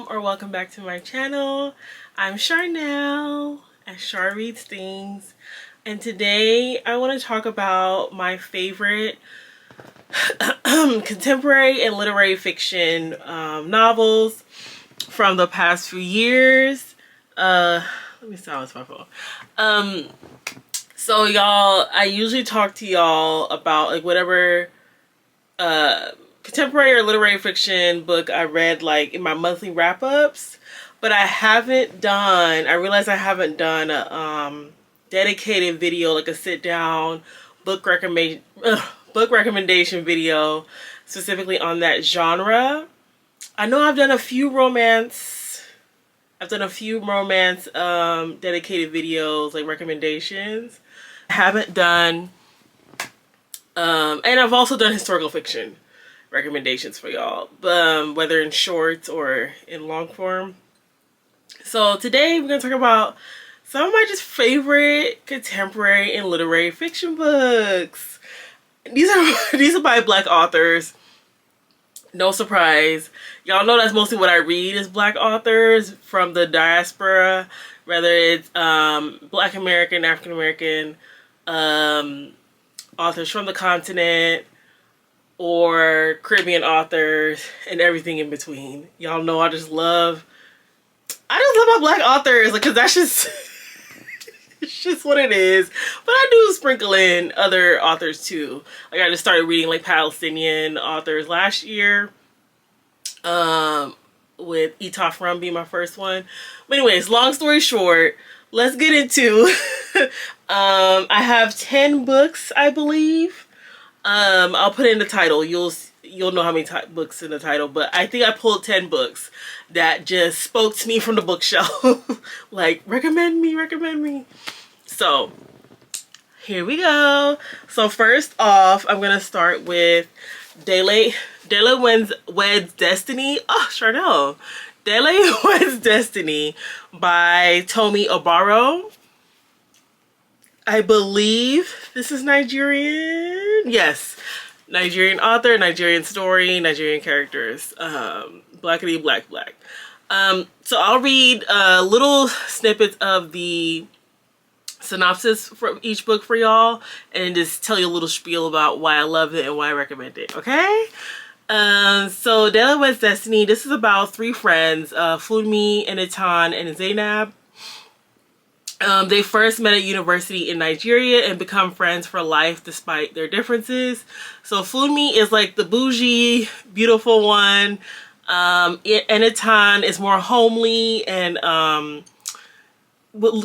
or welcome back to my channel. I'm Charnel at Char Reads Things, and today I want to talk about my favorite contemporary and literary fiction novels from the past few years. Let me silence my phone. So y'all, I usually talk to y'all about like whatever contemporary or literary fiction book I read like in my monthly wrap-ups, but I realized I haven't done a dedicated video, like a sit-down book recommendation video specifically on that genre. I know I've done a few romance dedicated videos, like recommendations. I haven't done and I've also done historical fiction recommendations for y'all, whether in shorts or in long form. So today we're gonna talk about some of my just favorite contemporary and literary fiction books. These are by Black authors. No surprise. Y'all know that's mostly what I read is Black authors from the diaspora, whether it's Black American, African American, authors from the continent, or Caribbean authors, and everything in between. Y'all know I just love my Black authors, like, cause that's just it's just what it is. But I do sprinkle in other authors too. Like I just started reading like Palestinian authors last year, with Etaf Rum being my first one. But anyways, long story short, let's get into I have 10 books, I believe. I'll put it in the title. You'll know how many books in the title, but I think I pulled 10 books that just spoke to me from the bookshelf. Like, recommend me. So, here we go. So first off, I'm gonna start with Dele Weds Destiny. Oh, Charnel. Dele Weds Destiny by Tomi Obaro. I believe this is Nigerian. Yes. Nigerian author, Nigerian story, Nigerian characters. Blackity black. So I'll read little snippets of the synopsis from each book for y'all and just tell you a little spiel about why I love it and why I recommend it, okay? So Dele Weds Destiny, this is about three friends, Funmi, Enitan, and Zainab. They first met at university in Nigeria and become friends for life despite their differences. So Funmi is like the bougie, beautiful one. Enitan is more homely and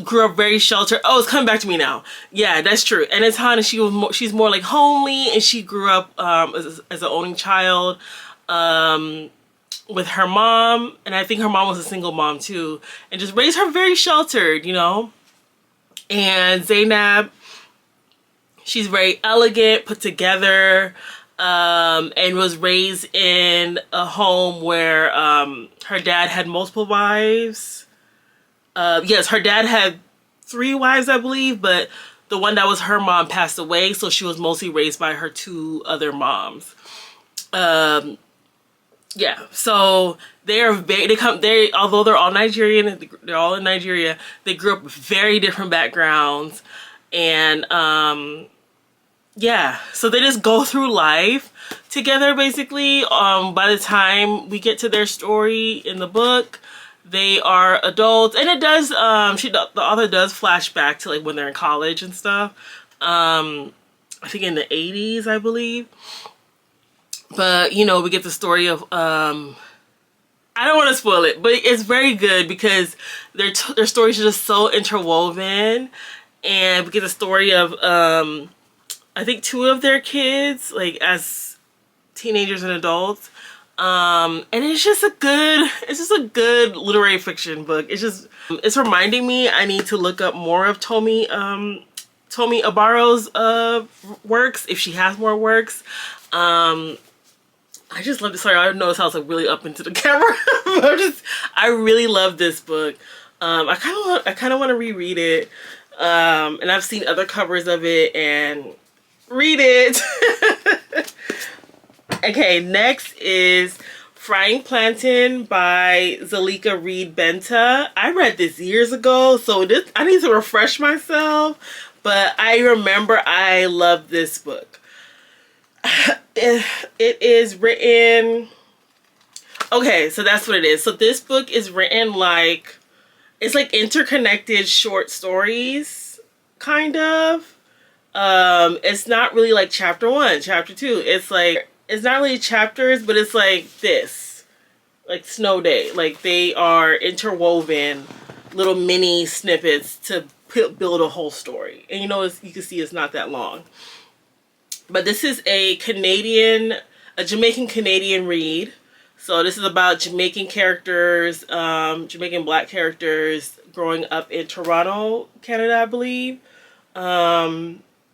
grew up very sheltered. Oh, it's coming back to me now. Yeah, that's true. Enitan, she's more like homely, and she grew up as an only child with her mom, and I think her mom was a single mom too, and just raised her very sheltered, you know. And Zainab, she's very elegant, put together, and was raised in a home where her dad had multiple wives. Yes, her dad had 3 wives, I believe, but the one that was her mom passed away, so she was mostly raised by her 2 other moms. Yeah, so although they're all Nigerian, they're all in Nigeria, they grew up with very different backgrounds, and yeah, so they just go through life together basically. By the time we get to their story in the book, they are adults, and it does the author does flash back to like when they're in college and stuff. I think in the 80s, I believe. But, you know, we get the story of, I don't want to spoil it, but it's very good because their stories are just so interwoven. And we get the story of, I think 2 of their kids, like as teenagers and adults. And it's just a good literary fiction book. It's reminding me I need to look up more of Tomi Obaro's works, if she has more works. I just love this. Sorry, I know it sounds like really up into the camera. I really love this book. I kind of want to reread it. And I've seen other covers of it and read it. Okay, next is Frying Plantain by Zalika Reed Benta. I read this years ago, so I need to refresh myself, but I remember I loved this book. It is written... Okay, so that's what it is. So this book is written like... It's like interconnected short stories, kind of. It's not really like chapter 1, chapter 2. It's like... It's not really chapters, but it's like this. Like Snow Day. Like they are interwoven little mini snippets to build a whole story. And you know, you can see it's not that long. But this is a Jamaican Canadian read. So this is about Jamaican characters, Jamaican black characters growing up in Toronto, Canada, I believe.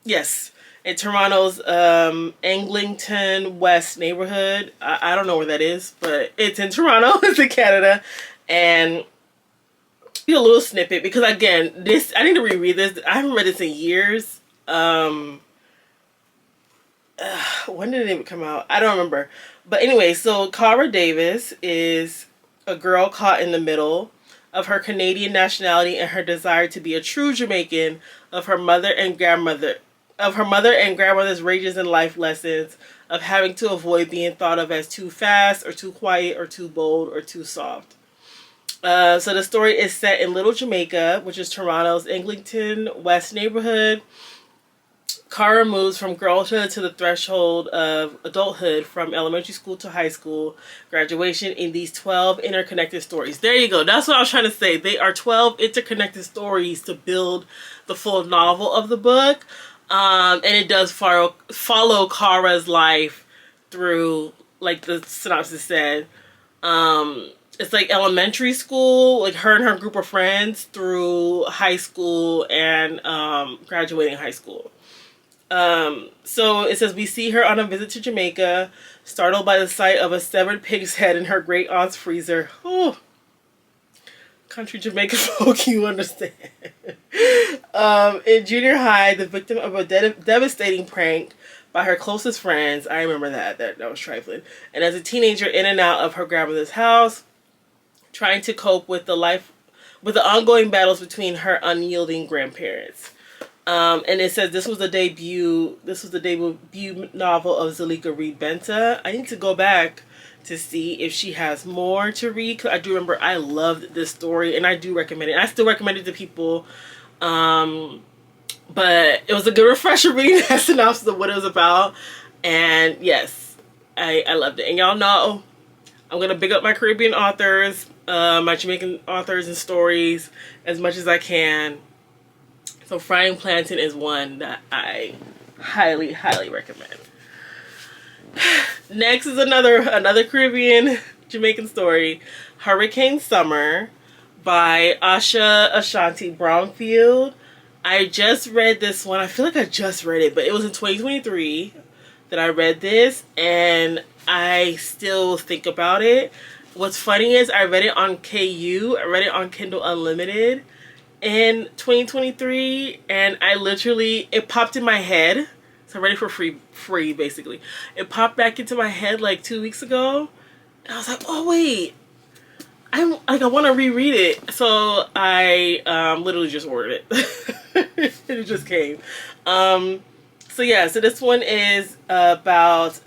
Yes. In Toronto's Eglinton West neighborhood. I don't know where that is, but it's in Toronto. It's in Canada. And a little snippet, because again, I need to reread this. I haven't read this in years. When did it even come out? I don't remember. But anyway, so Cara Davis is a girl caught in the middle of her Canadian nationality and her desire to be a true Jamaican, of her mother and grandmother's rages and life lessons, of having to avoid being thought of as too fast or too quiet or too bold or too soft. So the story is set in Little Jamaica, which is Toronto's Eglinton West neighborhood. Cara moves from girlhood to the threshold of adulthood, from elementary school to high school graduation, in these 12 interconnected stories. There you go. That's what I was trying to say. They are 12 interconnected stories to build the full novel of the book. And it does follow Cara's life through, like the synopsis said. It's like elementary school, like her and her group of friends, through high school and graduating high school. So it says, we see her on a visit to Jamaica, startled by the sight of a severed pig's head in her great aunt's freezer. Oh, country Jamaican folk, you understand. In junior high, the victim of a devastating prank by her closest friends. I remember that was trifling. And as a teenager, in and out of her grandmother's house, trying to cope with the ongoing battles between her unyielding grandparents. And it says this was the debut novel of Zalika Reed Benta. I need to go back to see if she has more to read, because I do remember I loved this story and I do recommend it. I still recommend it to people. But it was a good refresher reading that synopsis of what it was about. And yes, I loved it. And y'all know I'm going to big up my Caribbean authors, my Jamaican authors and stories as much as I can. So Frying Plantain is one that I highly, highly recommend. Next is another Caribbean Jamaican story, Hurricane Summer by Asha Ashanti Brownfield. I just read this one. I feel like I just read it, but it was in 2023 that I read this, and I still think about it. What's funny is I read it on KU. I read it on Kindle Unlimited in 2023, and it popped in my head. So I read it for free basically. It popped back into my head like 2 weeks ago, and I was like, oh wait, I want to reread it. So I literally just ordered it. It just came. So yeah, so this one is about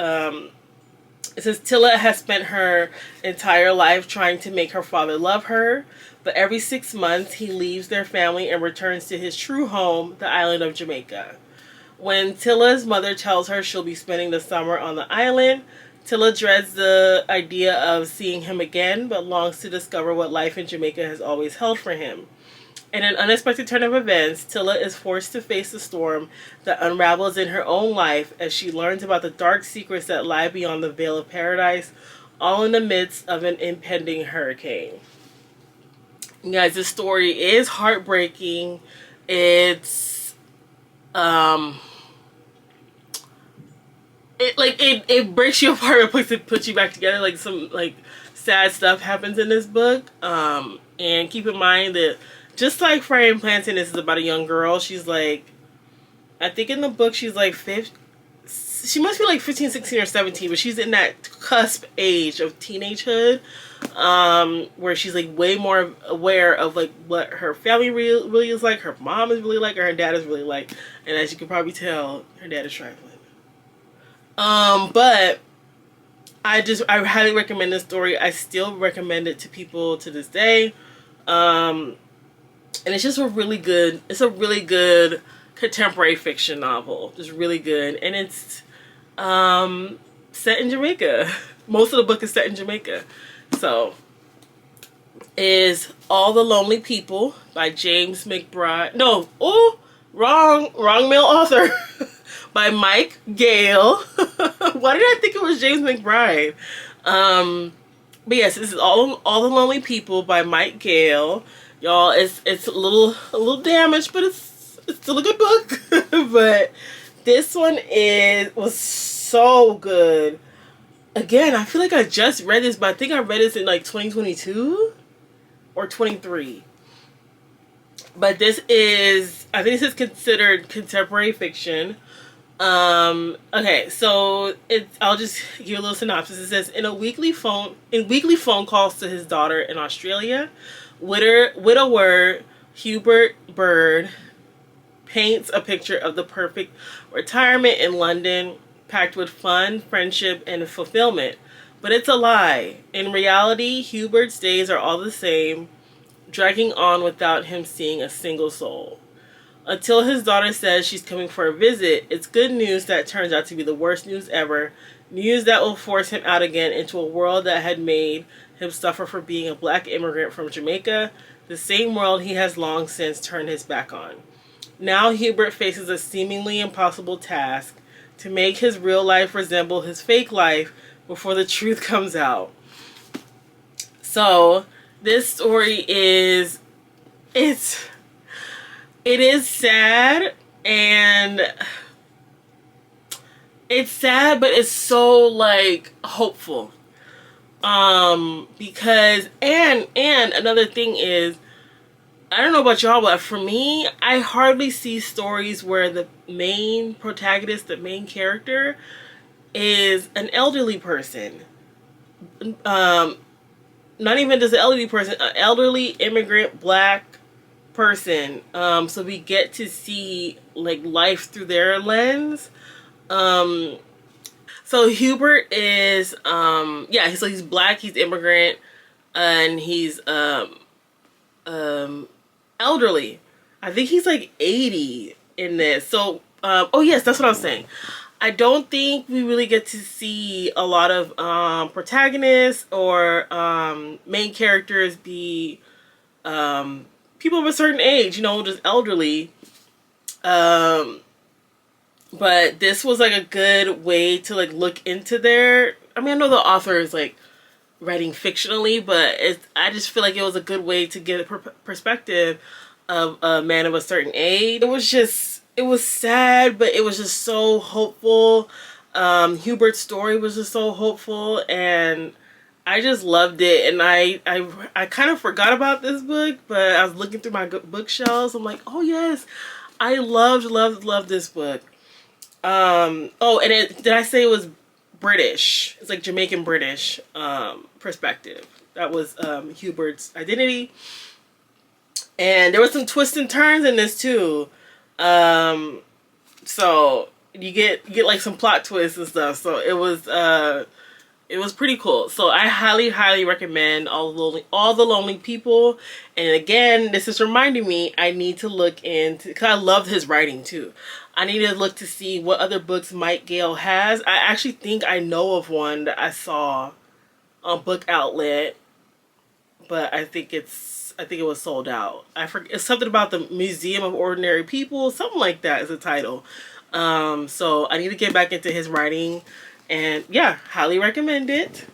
it says Tilla has spent her entire life trying to make her father love her, but every 6 months he leaves their family and returns to his true home, the island of Jamaica. When Tilla's mother tells her she'll be spending the summer on the island, Tilla dreads the idea of seeing him again, but longs to discover what life in Jamaica has always held for him. In an unexpected turn of events, Tilla is forced to face the storm that unravels in her own life as she learns about the dark secrets that lie beyond the veil of paradise, all in the midst of an impending hurricane. You guys, this story is heartbreaking. It's it breaks you apart, but puts you back together. Like some sad stuff happens in this book. And keep in mind that just like Frying Plantain, this is about a young girl. She's like, I think in the book she's like she must be like 15, 16, or 17, but she's in that cusp age of teenagehood, where she's like way more aware of like what her family really is like, her mom is really like, or her dad is really like, and as you can probably tell, her dad is trifling. But I highly recommend this story. I still recommend it to people to this day. And it's just a really good contemporary fiction novel. Just really good. And it's set in Jamaica. Most of the book is set in Jamaica. So is All the Lonely People by James McBride. No, wrong male author. By Mike Gale. Why did I think it was James McBride? But yes, this is All the Lonely People by Mike Gale. Y'all, it's a little damaged, but it's still a good book. But this one was so good. Again, I feel like I just read this, but I think I read this in like 2022 or 23. But I think this is considered contemporary fiction. Okay, so I'll just give you a little synopsis. It says, in weekly phone calls to his daughter in Australia, widower Hubert Bird paints a picture of the perfect retirement in London, packed with fun, friendship, and fulfillment. But it's a lie. In reality, Hubert's days are all the same, dragging on without him seeing a single soul. Until his daughter says she's coming for a visit, it's good news that turns out to be the worst news ever. News that will force him out again into a world that had made him suffer for being a black immigrant from Jamaica, the same world he has long since turned his back on. Now Hubert faces a seemingly impossible task to make his real life resemble his fake life before the truth comes out. So, this story it is sad, and it's sad, but it's so like hopeful. Because and another thing is, I don't know about y'all, but for me, I hardly see stories where the main protagonist, the main character, is an elderly person. Not even just an elderly person, an elderly immigrant black person. So we get to see like life through their lens. So Hubert is he's black, he's immigrant, and he's elderly. I think he's like 80 in this. So oh yes, that's what I was saying. I don't think we really get to see a lot of protagonists or main characters be people of a certain age, just elderly. But this was like a good way to like look into I know the author is like writing fictionally, but I just feel like it was a good way to get a perspective of a man of a certain age. It was sad, but it was just so hopeful. Hubert's story was just so hopeful, and I just loved it. And I kind of forgot about this book, but I was looking through my bookshelves. I'm like, oh yes, I loved this book. Did I say it was British? It's like Jamaican British perspective. That was Hubert's identity, and there were some twists and turns in this too. So you get like some plot twists and stuff. So it was pretty cool. So I highly recommend All the Lonely People. And again, this is reminding me I need to look into, because I loved his writing too. I need to look to see what other books Mike Gale has. I actually think I know of one that I saw on Book Outlet, but I think it was sold out. I forget, it's something about the Museum of Ordinary People, something like that is the title. So I need to get back into his writing, and yeah, highly recommend it.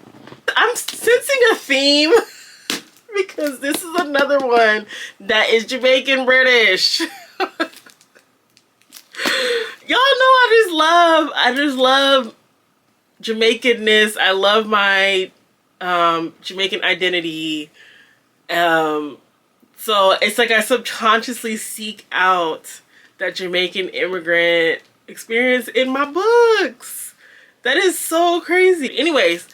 I'm sensing a theme because this is another one that is Jamaican British. Y'all know I just love Jamaicanness. I love my Jamaican identity. So it's like I subconsciously seek out that Jamaican immigrant experience in my books. That is so crazy. Anyways,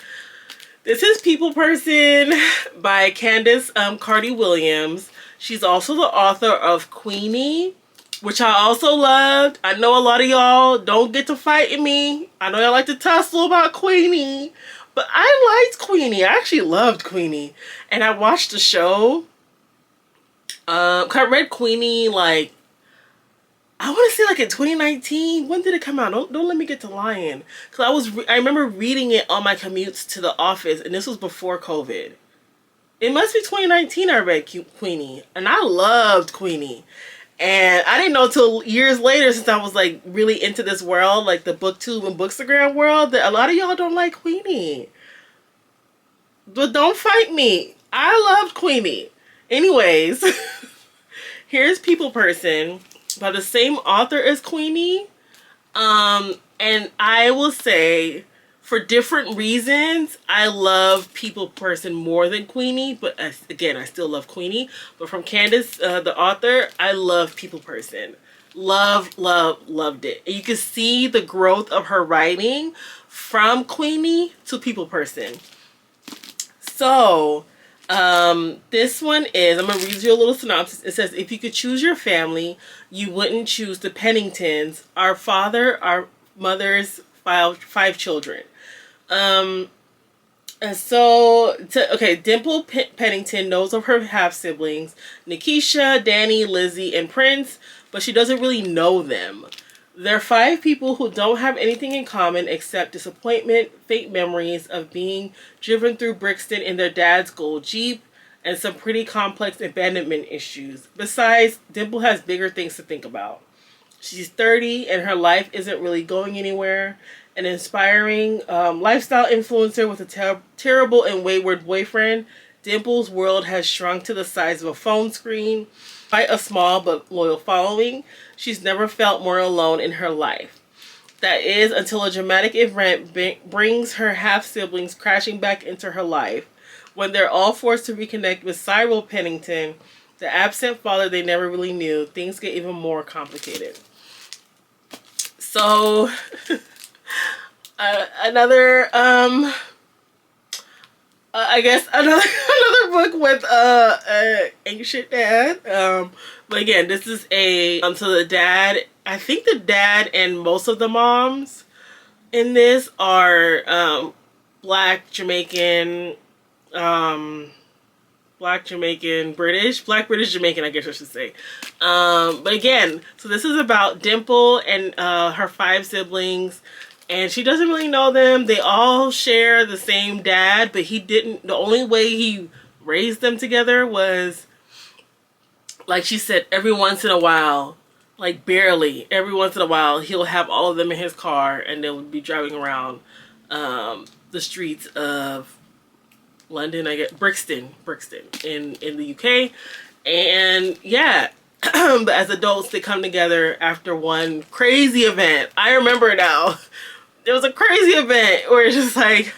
this is People Person by Candace Carty Williams. She's also the author of Queenie, which I also loved. I know a lot of y'all don't get to fighting me. I know y'all like to tussle about Queenie, but I liked Queenie. I actually loved Queenie. And I watched the show. I read Queenie like, I want to say like in 2019. When did it come out? Don't let me get to lying. Because I remember reading it on my commutes to the office, and this was before COVID. It must be 2019 I read Queenie. And I loved Queenie. And I didn't know till years later, since I was like really into this world, like the booktube and bookstagram world, that a lot of y'all don't like Queenie. But don't fight me. I loved Queenie. Anyways, here's People Person by the same author as Queenie. And I will say, for different reasons, I love People Person more than Queenie. But again, I still love Queenie. But from Candace, the author, I love People Person. Loved it. And you can see the growth of her writing from Queenie to People Person. So, this one is, I'm going to read you a little synopsis. It says, if you could choose your family, you wouldn't choose the Penningtons, our father, our mother's five children. Dimple Pennington knows of her half-siblings, Nikisha, Danny, Lizzie, and Prince, but she doesn't really know them. They're 5 people who don't have anything in common except disappointment, fake memories of being driven through Brixton in their dad's gold Jeep, and some pretty complex abandonment issues. Besides, Dimple has bigger things to think about. She's 30 and her life isn't really going anywhere. An inspiring lifestyle influencer with a terrible and wayward boyfriend, Dimple's world has shrunk to the size of a phone screen. Despite a small but loyal following, she's never felt more alone in her life. That is until a dramatic event brings her half-siblings crashing back into her life. When they're all forced to reconnect with Cyril Pennington, the absent father they never really knew, things get even more complicated. So, another book with ancient dad. But again, this is so the dad, I think the dad and most of the moms in this are black Jamaican, British Jamaican, I guess I should say. But again, so this is about Dimple and her 5 siblings. And she doesn't really know them. They all share the same dad, but the only way he raised them together was, like she said, every once in a while, like barely, every once in a while, he'll have all of them in his car and they'll be driving around the streets of London, I guess, Brixton in the UK. And yeah, but as adults, they come together after one crazy event. I remember now. There was a crazy event where it's just like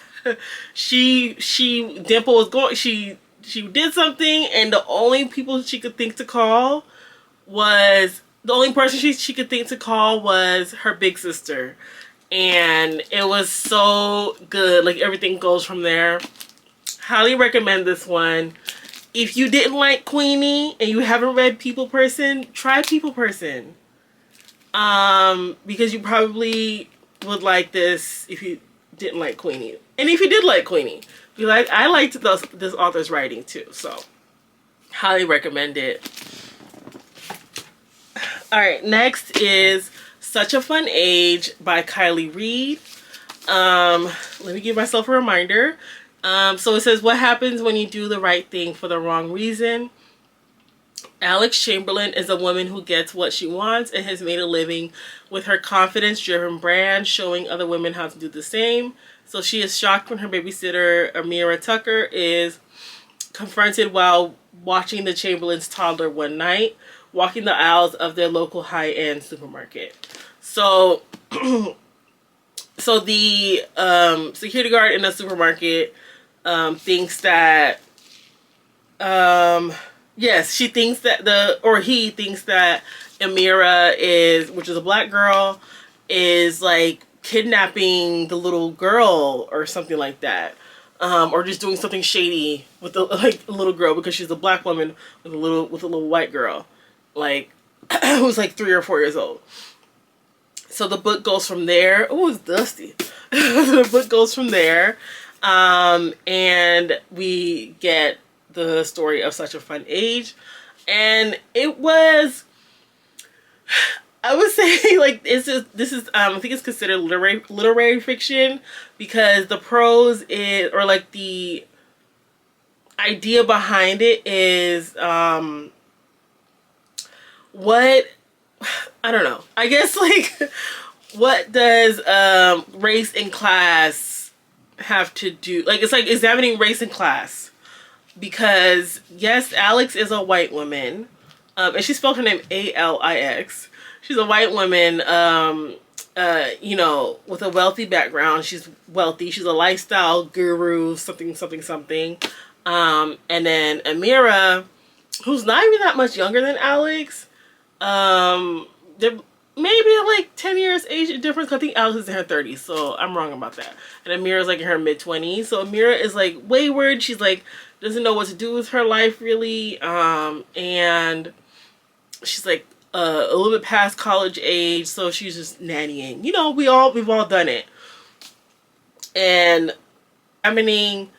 Dimple was going, she did something, and the only people she could think to call was, the only person she could think to call was her big sister. And it was so good. Like, everything goes from there. Highly recommend this one. If you didn't like Queenie and you haven't read People Person, try People Person. Because you probably would like this if you didn't like Queenie. And if you did like Queenie, I liked this author's writing too, so highly recommend it. Alright, next is Such a Fun Age by Kylie Reed. Let me give myself a reminder. So it says, what happens when you do the right thing for the wrong reason? Alex Chamberlain is a woman who gets what she wants and has made a living with her confidence-driven brand, showing other women how to do the same. So she is shocked when her babysitter, Amira Tucker, is confronted while watching the Chamberlains' toddler one night, walking the aisles of their local high-end supermarket. So, the security guard in the supermarket thinks that... yes, he thinks that Amira which is a black girl, is like kidnapping the little girl or something like that. Or just doing something shady with the like little girl because she's a black woman with a little white girl, like who's like 3 or 4 years old. So the book goes from there. Oh, it's dusty. The book goes from there, and we get the story of Such a Fun Age, and it was. I would say like this is I think it's considered literary fiction because the prose is, or like the idea behind it is what, I don't know, I guess like what does race and class have to do, like it's like examining race and class, because yes, Alex is a white woman, and she spelled her name Alix. She's a white woman, you know, with a wealthy background. She's wealthy. She's a lifestyle guru, something, something, something. And then Amira, who's not even that much younger than Alex. They're maybe like 10 years age difference. I think Alex is in her 30s, so I'm wrong about that. And Amira's like in her mid-20s. So Amira is like wayward. She's like, doesn't know what to do with her life really. And she's like, a little bit past college age, so she's just nannying. You know, we've all done it. And examining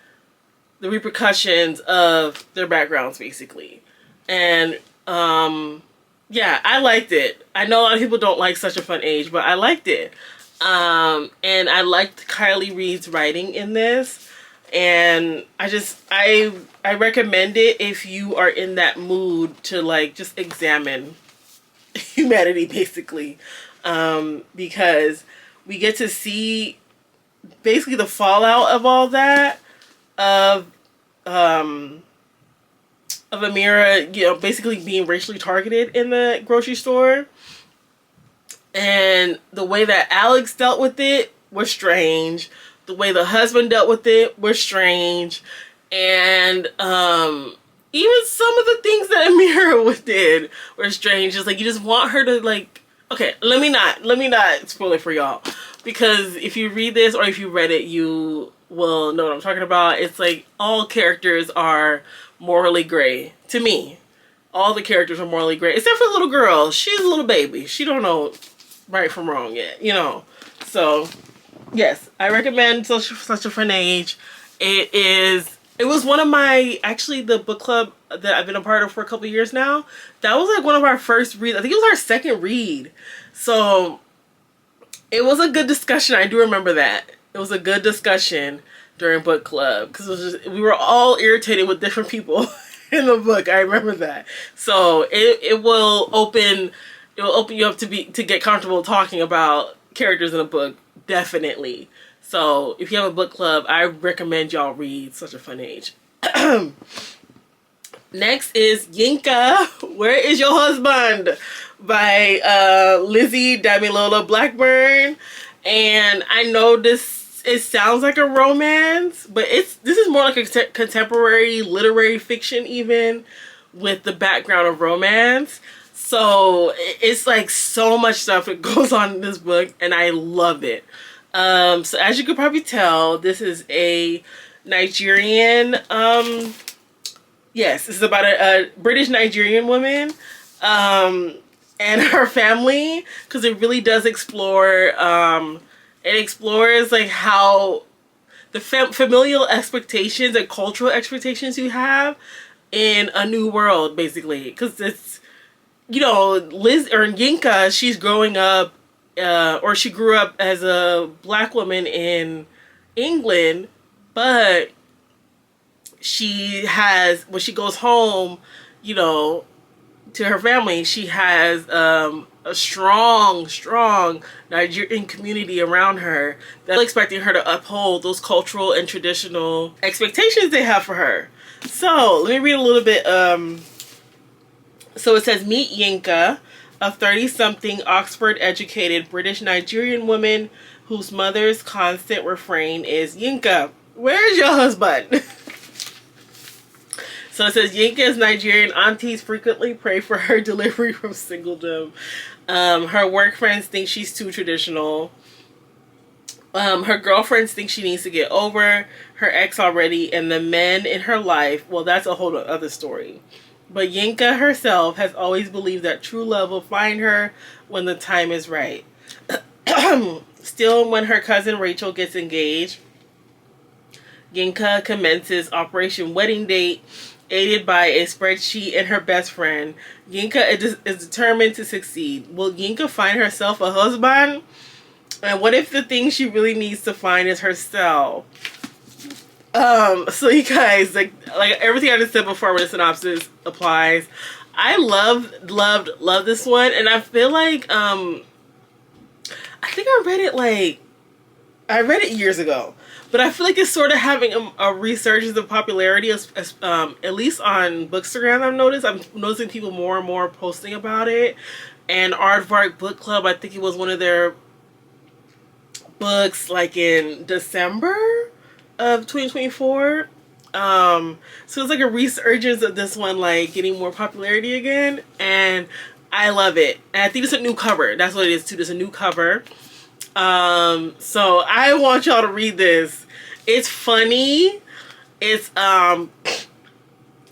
the repercussions of their backgrounds, basically. And yeah, I liked it. I know a lot of people don't like Such a Fun Age, but I liked it. And I liked Kylie Reed's writing in this. And I recommend it if you are in that mood to like just examine humanity, basically, because we get to see basically the fallout of all that, of Amira, you know, basically being racially targeted in the grocery store, and the way that Alex dealt with it was strange. The way the husband dealt with it was strange, and even some of the things that Amira did were strange. It's like you just want her to like. Okay, let me not spoil it for y'all, because if you read this or if you read it, you will know what I'm talking about. It's like all characters are morally gray to me. All the characters are morally gray except for the little girl. She's a little baby. She don't know right from wrong yet, you know. So yes, I recommend Such a Fun Age. It was one of my, actually the book club that I've been a part of for a couple years now. That was like one of our first reads. I think it was our second read. So it was a good discussion. I do remember that. It was a good discussion during book club because we were all irritated with different people in the book. I remember that. So it will open you up to get comfortable talking about characters in a book, definitely. So if you have a book club, I recommend y'all read Such a Fun Age. Next is Yinka, Where Is Your Husband? By Lizzie Damilola Blackburn. And I know it sounds like a romance, but this is more like a contemporary literary fiction, even with the background of romance. So it's like so much stuff that goes on in this book, and I love it. So as you could probably tell, this is a Nigerian, yes, this is about a British Nigerian woman, and her family, because it really does explore, it explores like how the familial expectations and cultural expectations you have in a new world, basically, because it's, you know, Yinka, she's growing up, or she grew up as a black woman in England, but she has, when she goes home, you know, to her family, she has a strong Nigerian community around her that's expecting her to uphold those cultural and traditional expectations they have for her. So let me read a little bit. So it says, meet Yinka, a 30-something Oxford-educated British Nigerian woman whose mother's constant refrain is, Yinka, where's your husband? So it says, Yinka's Nigerian aunties frequently pray for her delivery from singledom. Her work friends think she's too traditional. Her girlfriends think she needs to get over her ex already, and the men in her life, well, that's a whole other story. But Yinka herself has always believed that true love will find her when the time is right. Still, when her cousin Rachel gets engaged, Yinka commences Operation Wedding Date, aided by a spreadsheet and her best friend. Yinka is determined to succeed. Will Yinka find herself a husband? And what if the thing she really needs to find is herself? So you guys, like everything I just said before with the synopsis applies. I love this one, and I feel like I think I read it years ago, but I feel like it's sort of having a resurgence of popularity, at least on Bookstagram. I'm noticing people more and more posting about it. And Aardvark Book Club, I think it was one of their books like in December of 2024. So it's like a resurgence of this one, like getting more popularity again, and I love it. And I think it's a new cover. That's what it is too. There's a new cover. So I want y'all to read this. It's funny. It's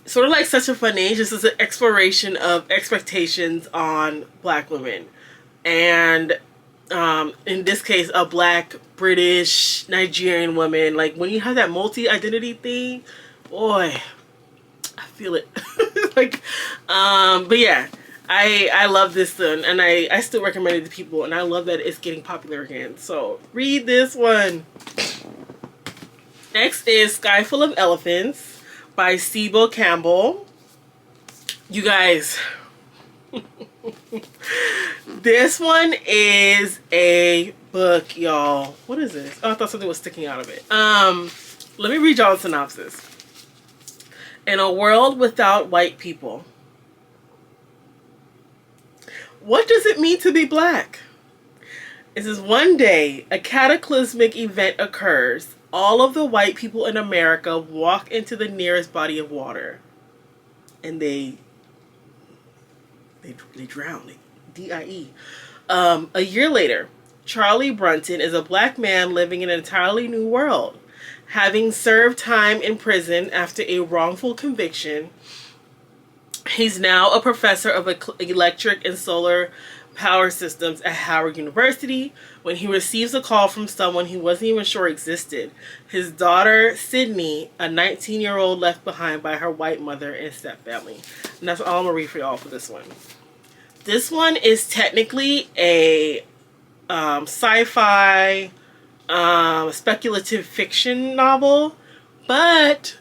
sort of like Such a Fun Age. This is an exploration of expectations on Black women, and in this case, a Black, British, Nigerian woman. Like when you have that multi-identity thing, boy, I feel it. Like, but yeah, I love this one, and I still recommend it to people, and I love that it's getting popular again. So read this one. Next is Sky Full of Elephants by Sibo Campbell. You guys, this one is a book, y'all. What is this? Oh, I thought something was sticking out of it. Let me read y'all the synopsis. In a world without white people, what does it mean to be Black? It says one day a cataclysmic event occurs. All of the white people in America walk into the nearest body of water, and they drown. D-I-E. A year later, Charlie Brunton is a Black man living in an entirely new world. Having served time in prison after a wrongful conviction, he's now a professor of electric and solar power systems at Howard University when he receives a call from someone he wasn't even sure existed. His daughter, Sydney, a 19-year-old left behind by her white mother and stepfamily. And that's all I'm going to read for y'all for this one. This one is technically a sci-fi speculative fiction novel, but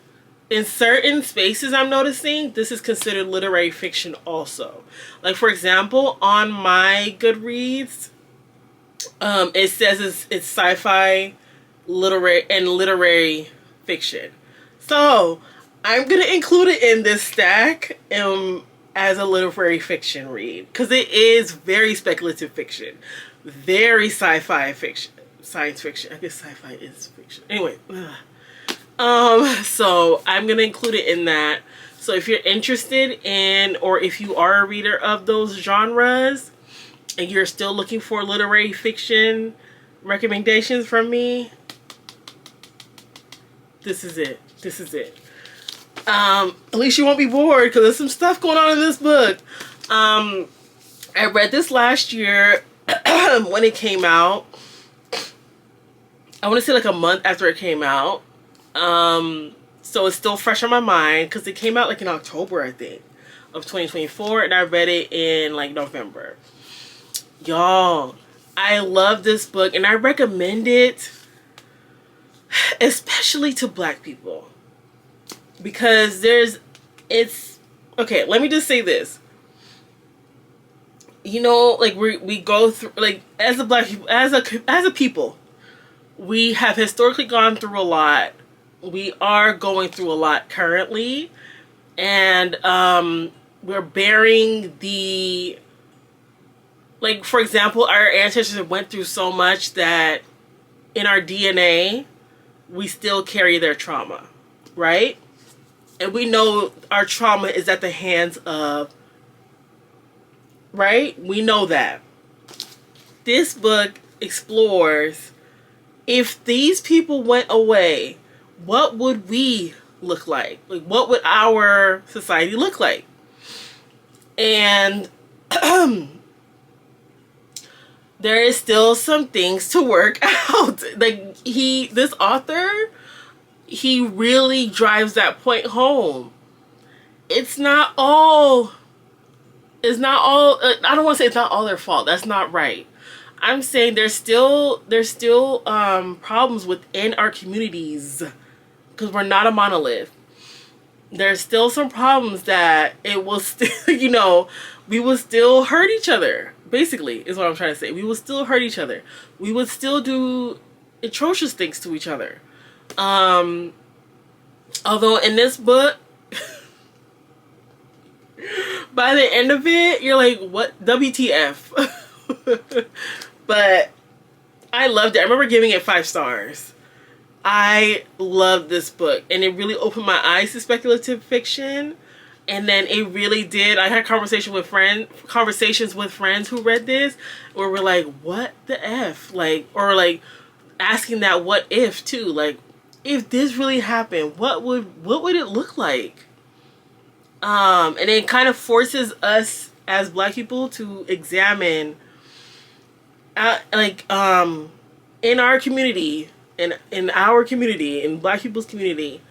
in certain spaces I'm noticing this is considered literary fiction also. Like, for example, on my Goodreads, it says it's sci-fi, literary fiction. So I'm going to include it in this stack as a literary fiction read, because it is very speculative fiction, very sci-fi fiction, science fiction. I guess sci-fi is fiction. Anyway, so I'm going to include it in that. So if you're interested in, or if you are a reader of those genres and you're still looking for literary fiction recommendations from me, this is it. This is it. At least you won't be bored, because there's some stuff going on in this book. I read this last year when it came out. I want to say like a month after it came out. So it's still fresh on my mind, because it came out like in October, I think, of 2024, and I read it in like November. Y'all, I love this book, and I recommend it especially to Black people, because okay, let me just say this. You know, like we go through, like, as a Black people, as a people, we have historically gone through a lot. We are going through a lot currently, and we're bearing the, like, for example, our ancestors went through so much that in our DNA, we still carry their trauma, right? And we know our trauma is at the hands of right? We know that. This book explores, if these people went away, what would we look like? Like, what would our society look like? And there is still some things to work out. Like, this author, he really drives that point home. It's not all, I don't want to say it's not all their fault. That's not right. I'm saying there's still problems within our communities, because we're not a monolith. There's still some problems that it will still, we will still hurt each other, basically, is what I'm trying to say. We will still hurt each other. We would still do atrocious things to each other. Although in this book, by the end of it, you're like, what? WTF? But I loved it. I remember giving it 5 stars. I loved this book, and it really opened my eyes to speculative fiction. And then it really did. I had conversations with friends who read this, where we're like, what the F? Like, or like asking that what if too. Like, if this really happened, what would it look like? And it kind of forces us as Black people to examine, in our community, in Black people's community,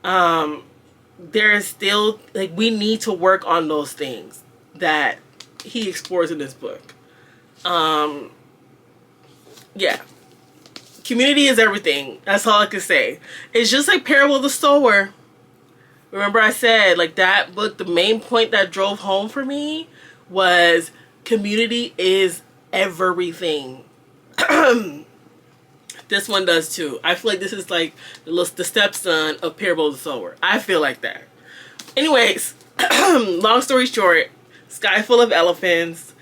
there is still, like, we need to work on those things that he explores in this book. Yeah. Community is everything. That's all I can say. It's just like Parable of the Sower. Remember I said, like, that book, the main point that drove home for me was community is everything. This one does too. I feel like this is like the stepson of Parable of the Sower. I feel like that. Anyways, long story short, Sky Full of Elephants.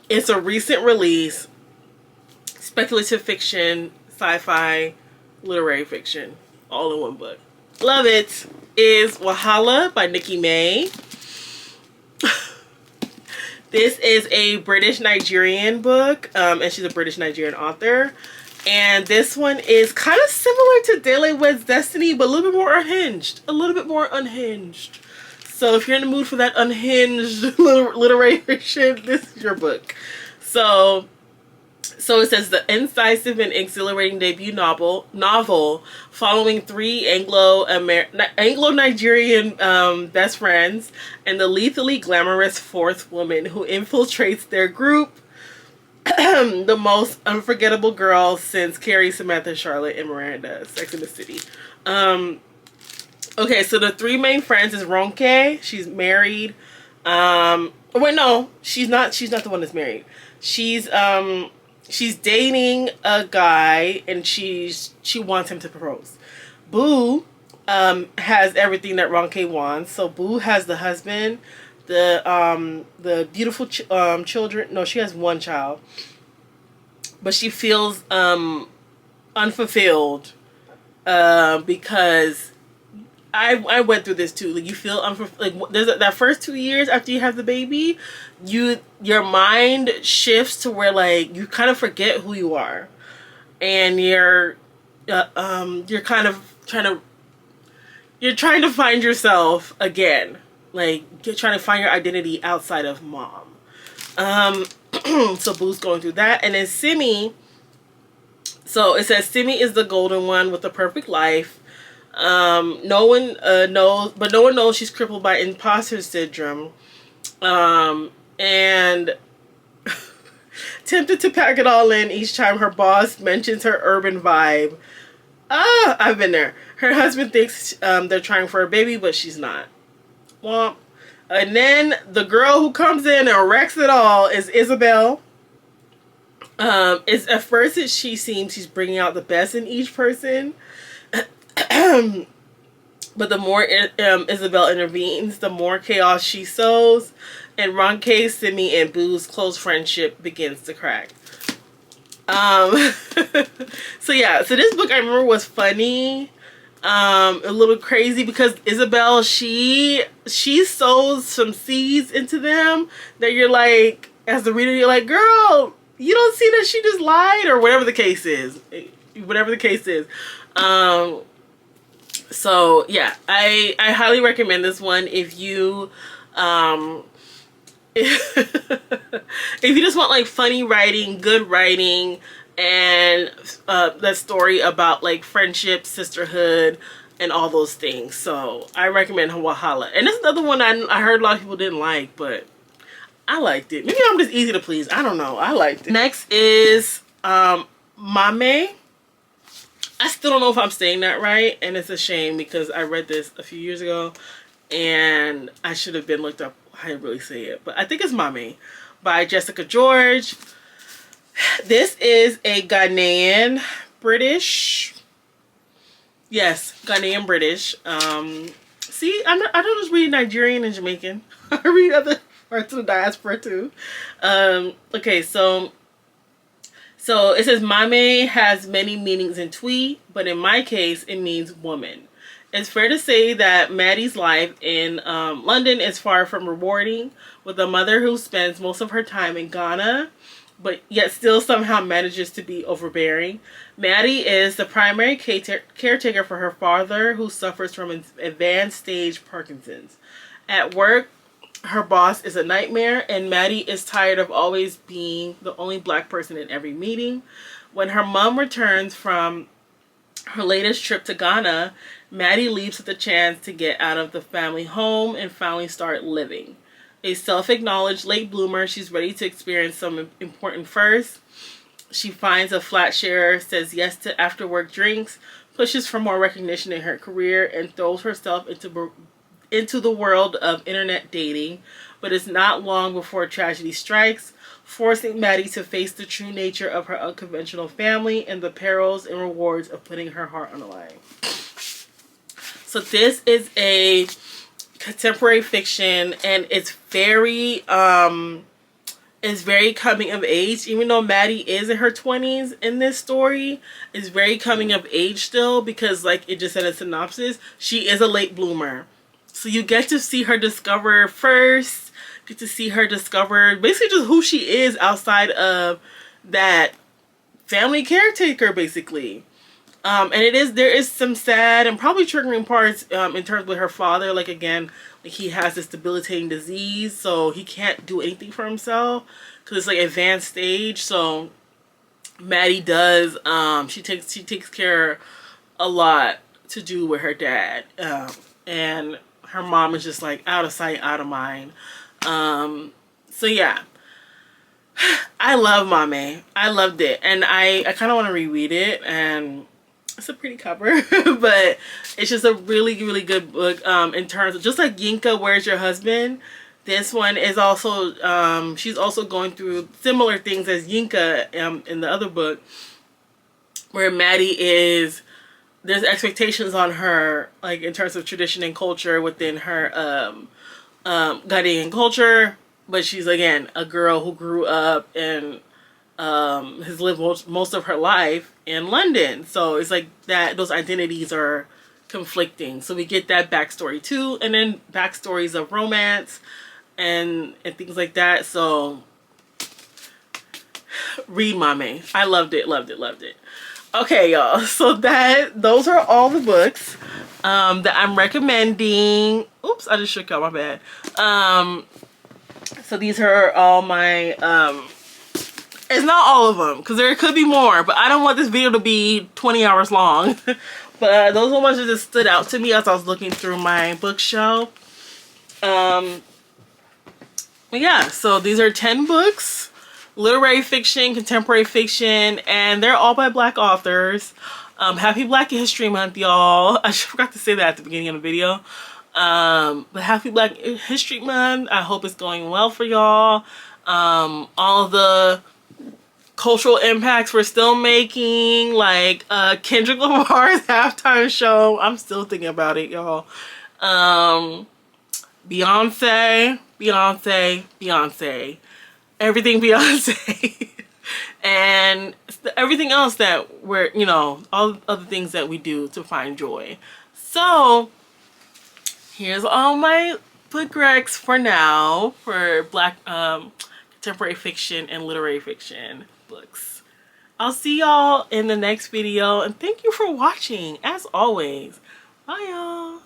It's a recent release. Speculative fiction, sci-fi, literary fiction, all in one book. Love it. Is Wahala by Mame. This is a British-Nigerian book, and she's a British-Nigerian author. And this one is kind of similar to Daily Wed's Destiny, but a little bit more unhinged. So if you're in the mood for that unhinged literary fiction, this is your book. So it says, the incisive and exhilarating debut novel following 3 Anglo-Nigerian best friends and the lethally glamorous 4th woman who infiltrates their group, the most unforgettable girls since Carrie, Samantha, Charlotte, and Miranda, Sex and the City. Okay, so the 3 main friends is Ronke. She's married. Wait, no, she's not the one that's married. She's dating a guy, and she wants him to propose. Boo has everything that Ronke wants. So Boo has the husband, the beautiful children. No, she has 1 child, but she feels unfulfilled because I went through this too. Like, you feel like there's that first 2 years after you have the baby, your mind shifts to where, like, you kind of forget who you are, and you're kind of trying to find yourself again. Like, you're trying to find your identity outside of mom. So Boo's going through that, and then Simi. So it says Simi is the golden one with the perfect life. No one knows she's crippled by imposter syndrome, and tempted to pack it all in each time her boss mentions her urban vibe. I've been there. Her husband thinks they're trying for a baby, but she's not. Womp. And then the girl who comes in and wrecks it all is Isabel. At first she seems she's bringing out the best in each person. But the more Isabel intervenes, the more chaos she sows, and Ronke, Simi, and Boo's close friendship begins to crack. So yeah, so this book I remember was funny. A little crazy because Isabel, she sows some seeds into them that you're like, as the reader, you're like, girl, you don't see that she just lied, or whatever the case is. Whatever the case is. So yeah, I highly recommend this one if you if you just want like funny writing, good writing, and that story about like friendship, sisterhood, and all those things. So I recommend Wahala. And this is another one I heard a lot of people didn't like, but I liked it. Maybe I'm just easy to please. I don't know. I liked it. Next is Mame. I still don't know if I'm saying that right, and it's a shame because I read this a few years ago and I should have been looked up how to really say it. But I think it's Mame by Jessica George. This is a Ghanaian British. Yes, Ghanaian British. See, I don't just read Nigerian and Jamaican. I read other parts of the diaspora too. Okay, so it says Mame has many meanings in Twi, but in my case, it means woman. It's fair to say that Maddie's life in London is far from rewarding, with a mother who spends most of her time in Ghana, but yet still somehow manages to be overbearing. Maddie is the primary caretaker for her father, who suffers from advanced stage Parkinson's. At work, her boss is a nightmare, and Maddie is tired of always being the only black person in every meeting. When her mom returns from her latest trip to Ghana, Maddie leaves with the chance to get out of the family home and finally start living. A self-acknowledged late bloomer, she's ready to experience some important firsts. She finds a flat sharer, says yes to after-work drinks, pushes for more recognition in her career, and throws herself into the world of internet dating, but it's not long before tragedy strikes, forcing Maddie to face the true nature of her unconventional family and the perils and rewards of putting her heart on the line. So this is a contemporary fiction, and it's very coming of age. Even though Maddie is in her 20s in this story, it's very coming of age still, because like it just said in synopsis, she is a late bloomer. So you get to see her discover first, get to see her discover basically just who she is outside of that family caretaker, basically. And there is some sad and probably triggering parts in terms with her father. Like again, like he has this debilitating disease, so he can't do anything for himself because it's like advanced stage. So Maddie does, she takes care a lot to do with her dad, and her mom is just like out of sight, out of mind. So yeah, I love Mame. I loved it, and I kind of want to reread it, and it's a pretty cover, but it's just a really, really good book in terms of, just like Yinka, Where's Your Husband? This one is also, she's also going through similar things as Yinka in the other book, where Maddie is, there's expectations on her, like in terms of tradition and culture within her Ghanaian culture, but she's again a girl who grew up and has lived most of her life in London. So it's like that those identities are conflicting. So we get that backstory too, and then backstories of romance and things like that. So read Mame. I loved it, loved it, loved it. Okay, y'all. So those are all the books that I'm recommending. Oops, I just shook out, my bad. So these are all my it's not all of them, because there could be more, but I don't want this video to be 20 hours long. But those are the ones that just stood out to me as I was looking through my bookshelf. But yeah, so these are 10 books. Literary fiction, contemporary fiction, and they're all by Black authors. Happy Black History Month, y'all. I forgot to say that at the beginning of the video. But happy Black History Month. I hope it's going well for y'all. All of the cultural impacts we're still making, like Kendrick Lamar's halftime show. I'm still thinking about it, y'all. Beyonce. Everything Beyonce. And everything else that we're, you know, all other things that we do to find joy. So here's all my book recs for now for Black contemporary fiction and literary fiction books. I'll see y'all in the next video, and thank you for watching as always. Bye y'all.